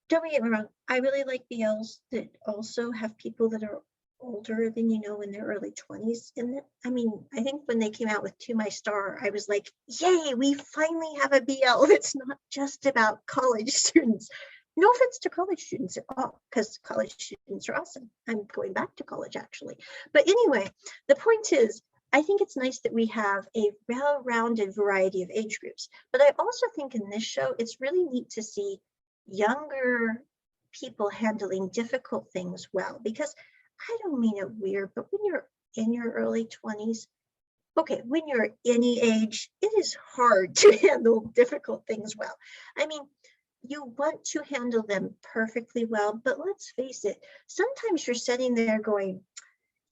don't get me wrong, I really like BLs that also have people that are older than, you know, in their early 20s. And I mean, I think when they came out with To My Star, I was like, yay, we finally have a BL that's not just about college students. No offense to college students at all, because college students are awesome. I'm going back to college actually. But anyway, the point is, I think it's nice that we have a well-rounded variety of age groups. But I also think in this show, it's really neat to see younger people handling difficult things well, because I don't mean it weird, but when you're in your early 20s, okay, when you're any age, it is hard to handle difficult things well. I mean, you want to handle them perfectly well, but let's face it, sometimes you're sitting there going,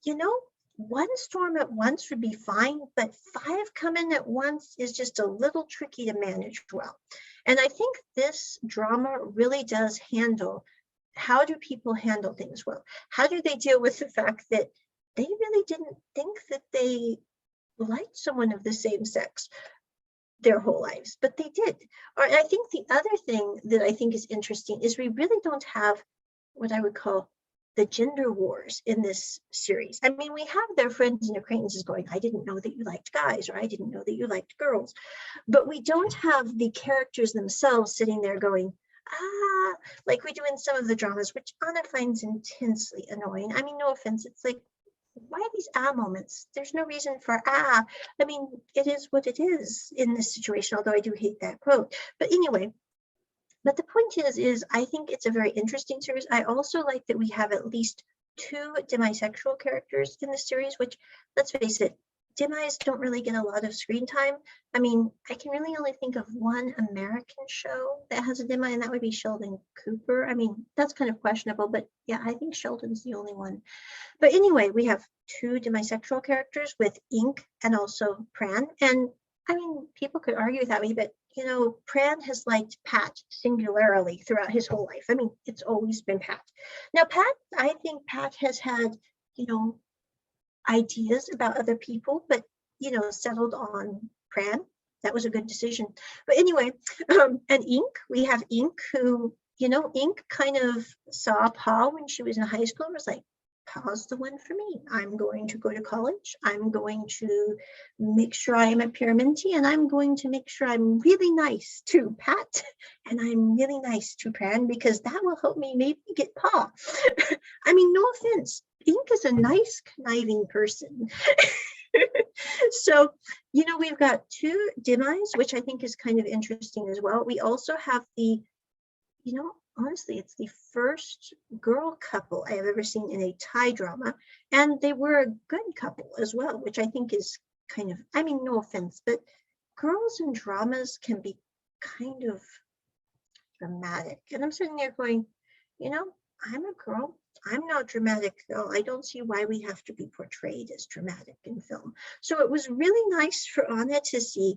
you know, one storm at once would be fine, but 5 coming at once is just a little tricky to manage well. And I think this drama really does handle, how do people handle things well? How do they deal with the fact that they really didn't think that they liked someone of the same sex their whole lives, but they did. Or I think the other thing that I think is interesting is we really don't have what I would call the gender wars in this series. I mean, we have their friends and acquaintances going, I didn't know that you liked guys, or I didn't know that you liked girls. But we don't have the characters themselves sitting there going, like we do in some of the dramas, which Anna finds intensely annoying. I mean, no offense, it's like, why these moments? There's no reason for I mean, it is what it is in this situation, although I do hate that quote. But anyway, but the point is I think it's a very interesting series. I also like that we have at least 2 demisexual characters in the series, which, let's face it, demis don't really get a lot of screen time. I mean, I can really only think of one American show that has a demi, and that would be Sheldon Cooper. I mean, that's kind of questionable, but yeah, I think Sheldon's the only one. But anyway, we have 2 demisexual characters with Ink and also Pran. And I mean, people could argue that way, but Pran has liked Pat singularly throughout his whole life. I mean, it's always been Pat. Now, I think Pat has had, ideas about other people, but, settled on Pran. That was a good decision. But anyway, and Ink, we have Ink who, Ink kind of saw Pa when she was in high school and was like, Pa's the one for me. I'm going to go to college. I'm going to make sure I am a Pyramenti, and I'm going to make sure I'm really nice to Pat, and I'm really nice to Pran, because that will help me maybe get Pa. I mean, no offense. Ink is a nice, conniving person. So, we've got two demis, which I think is kind of interesting as well. We also have the, honestly, it's the first girl couple I have ever seen in a Thai drama. And they were a good couple as well, which I think is kind of, I mean, no offense, but girls in dramas can be kind of dramatic. And I'm sitting there going, I'm a girl. I'm not dramatic though. I don't see why we have to be portrayed as dramatic in film. So it was really nice for Anna to see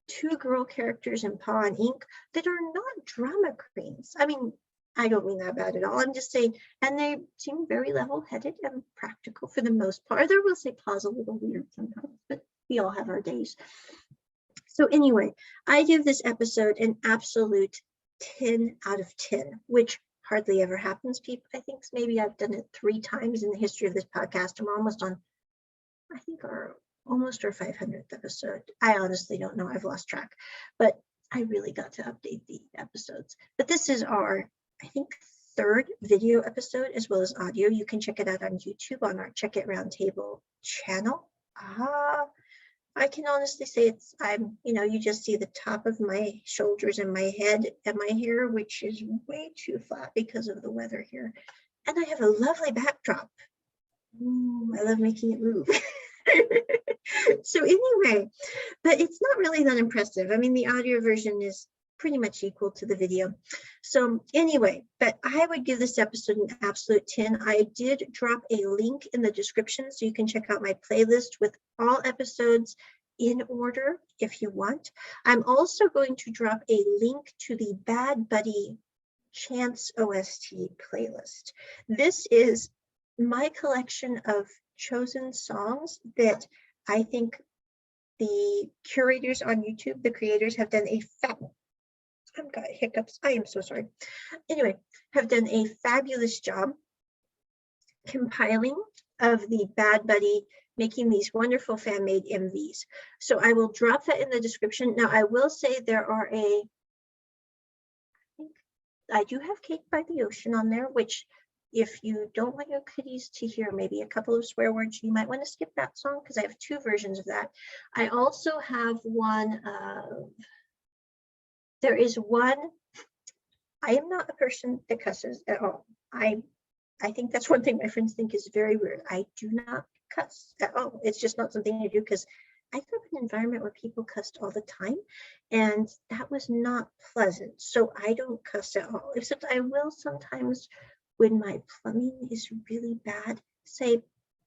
two girl characters in Pa and Ink that are not drama queens. I mean, I don't mean that bad at all. I'm just saying, and they seem very level-headed and practical for the most part. There will say Pa's a little weird sometimes, but we all have our days. So anyway, I give this episode an absolute 10 out of 10, which hardly ever happens, people. I think maybe I've done it 3 times in the history of this podcast, and we're almost on, I think, almost our 500th episode. I honestly don't know. I've lost track, but I really got to update the episodes. But this is our, I think, 3rd video episode as well as audio. You can check it out on YouTube on our Check It Roundtable channel. I can honestly say you just see the top of my shoulders and my head and my hair, which is way too flat because of the weather here. And I have a lovely backdrop. Ooh, I love making it move. So anyway, but it's not really that impressive. I mean, the audio version is pretty much equal to the video. So anyway, but I would give this episode an absolute 10. I did drop a link in the description so you can check out my playlist with all episodes in order if you want. I'm also going to drop a link to the Bad Buddy Chance OST playlist. This is my collection of chosen songs that I think the curators on YouTube, the creators, have done a I've got hiccups. I am so sorry. Anyway, have done a fabulous job compiling of the Bad Buddy, making these wonderful fan-made MVs. So I will drop that in the description. Now, I will say there are I do have Cake by the Ocean on there, which if you don't want your kiddies to hear maybe a couple of swear words, you might want to skip that song because I have 2 versions of that. I also have one of, there is one, I am not a person that cusses at all. I think that's one thing my friends think is very weird. I do not cuss at all. It's just not something I do because I grew up in an environment where people cussed all the time, and that was not pleasant. So I don't cuss at all, except I will sometimes when my plumbing is really bad, say,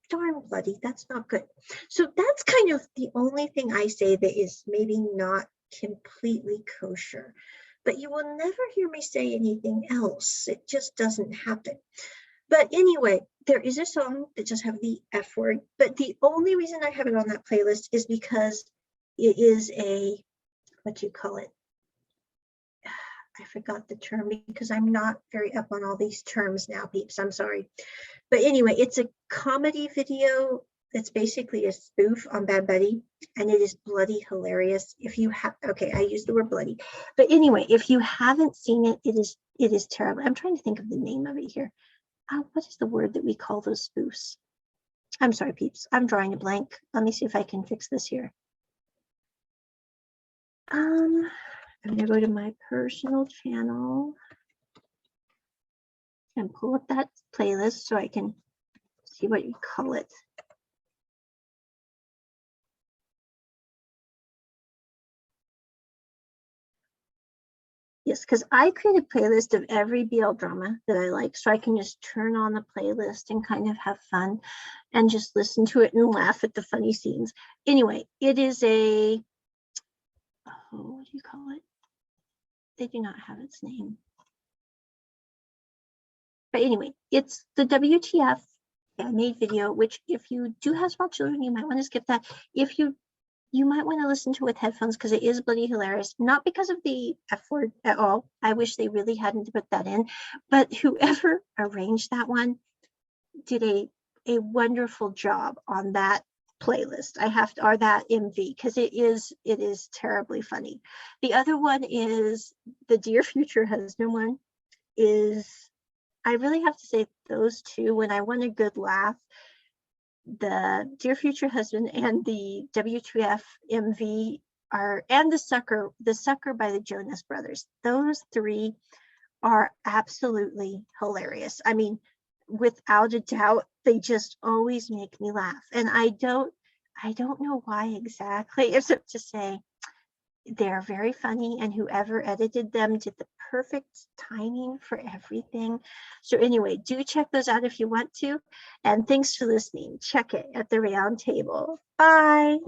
darn bloody, that's not good. So that's kind of the only thing I say that is maybe not completely kosher. But you will never hear me say anything else. It just doesn't happen. But anyway, there is a song that just have the F word. But the only reason I have it on that playlist is because it is a, what do you call it? I forgot the term because I'm not very up on all these terms now, peeps. I'm sorry. But anyway, it's a comedy video that's basically a spoof on Bad Buddy, and it is bloody hilarious. If you have, okay, I use the word bloody. But anyway, if you haven't seen it, it is terrible. I'm trying to think of the name of it here. What is the word that we call those spoofs? I'm sorry, peeps. I'm drawing a blank. Let me see if I can fix this here. I'm going to go to my personal channel and pull up that playlist so I can see what you call it. Yes, because I create a playlist of every BL drama that I like, so I can just turn on the playlist and kind of have fun and just listen to it and laugh at the funny scenes. Anyway, it is a what do you call it? They do not have its name. But anyway, it's the WTF made video, which if you do have small children, you might want to skip that. If you might want to listen to it with headphones because it is bloody hilarious, not because of the F word at all. I wish they really hadn't put that in, but whoever arranged that one did a wonderful job on that playlist. I have to, or that MV, because it is terribly funny. The other one is the Dear Future Husband one. I really have to say those two, when I want a good laugh, the Dear Future Husband and the WTF MV and the Sucker by the Jonas Brothers. Those three are absolutely hilarious. I mean, without a doubt, they just always make me laugh. And I don't know why exactly, except to say they're very funny, and whoever edited them did the perfect timing for everything. So anyway, do check those out if you want to. And thanks for listening. Check it at the round table. Bye.